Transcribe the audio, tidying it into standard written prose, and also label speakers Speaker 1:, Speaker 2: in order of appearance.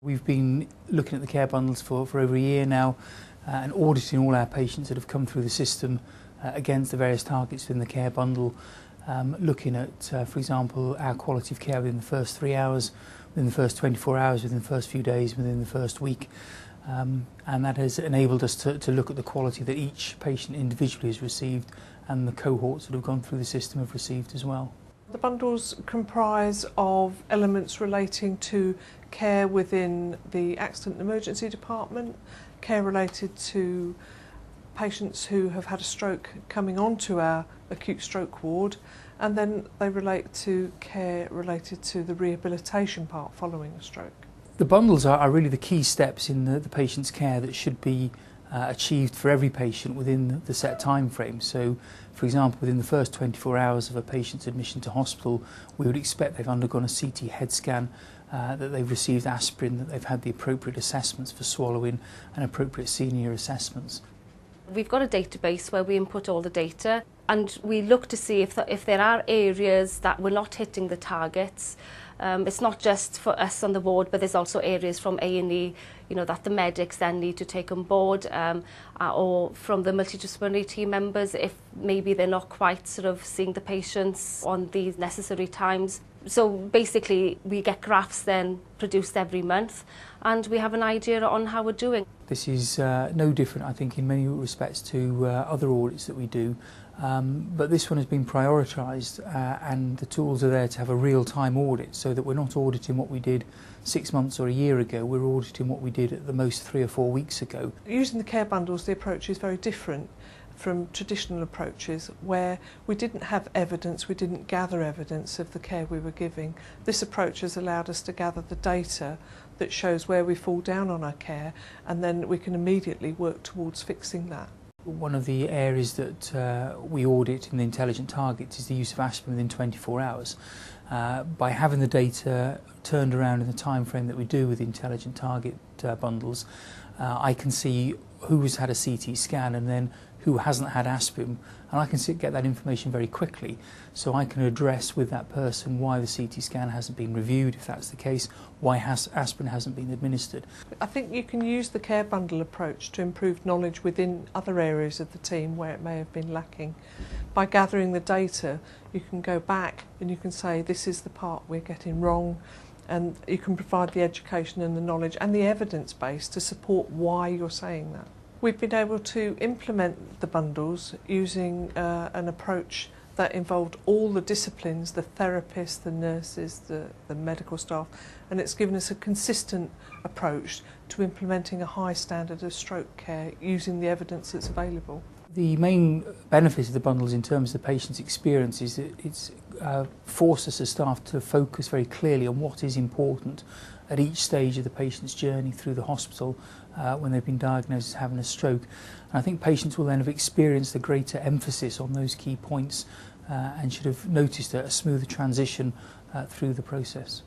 Speaker 1: We've been looking at the care bundles for over a year now and auditing all our patients that have come through the system against the various targets within the care bundle, looking at, for example, our quality of care within the first 3 hours, within the first 24 hours, within the first few days, within the first week. And that has enabled us to look at the quality that each patient individually has received and the cohorts that have gone through the system have received as well.
Speaker 2: The bundles comprise of elements relating to care within the accident and emergency department, care related to patients who have had a stroke coming onto our acute stroke ward, and then they relate to care related to the rehabilitation part following a stroke.
Speaker 1: The bundles are really the key steps in the patient's care that should be achieved for every patient within the set time frame. So, for example, within the first 24 hours of a patient's admission to hospital, we would expect they've undergone a CT head scan, that they've received aspirin, that they've had the appropriate assessments for swallowing and appropriate senior assessments.
Speaker 3: We've got a database where we input all the data and we look to see if there are areas that we're not hitting the targets. It's not just for us on the ward, but there's also areas from A&E, that the medics then need to take on board, or from the multidisciplinary team members if maybe they're not quite sort of seeing the patients on these necessary times. So basically we get graphs then produced every month and we have an idea on how we're doing.
Speaker 1: This is no different, I think, in many respects to other audits that we do. But this one has been prioritised and the tools are there to have a real-time audit so that we're not auditing what we did 6 months or a year ago, we're auditing what we did at the most 3 or 4 weeks ago.
Speaker 2: Using the care bundles, the approach is very different from traditional approaches where we didn't have evidence, we didn't gather evidence of the care we were giving. This approach has allowed us to gather the data that shows where we fall down on our care, and then we can immediately work towards fixing that.
Speaker 1: One of the areas that we audit in the intelligent targets is the use of aspirin within 24 hours. By having the data turned around in the time frame that we do with the intelligent target bundles, I can see who has had a CT scan and then who hasn't had aspirin, and I can get that information very quickly, so I can address with that person why the CT scan hasn't been reviewed, if that's the case, why aspirin hasn't been administered.
Speaker 2: I think you can use the care bundle approach to improve knowledge within other areas of the team where it may have been lacking. By gathering the data, you can go back and you can say this is the part we're getting wrong, and you can provide the education and the knowledge and the evidence base to support why you're saying that. We've been able to implement the bundles using an approach that involved all the disciplines, the therapists, the nurses, the medical staff, and it's given us a consistent approach to implementing a high standard of stroke care using the evidence that's available.
Speaker 1: The main benefit of the bundles in terms of the patient's experience is that it's forced us as staff to focus very clearly on what is important at each stage of the patient's journey through the hospital when they've been diagnosed as having a stroke. And I think patients will then have experienced a greater emphasis on those key points and should have noticed a smoother transition through the process.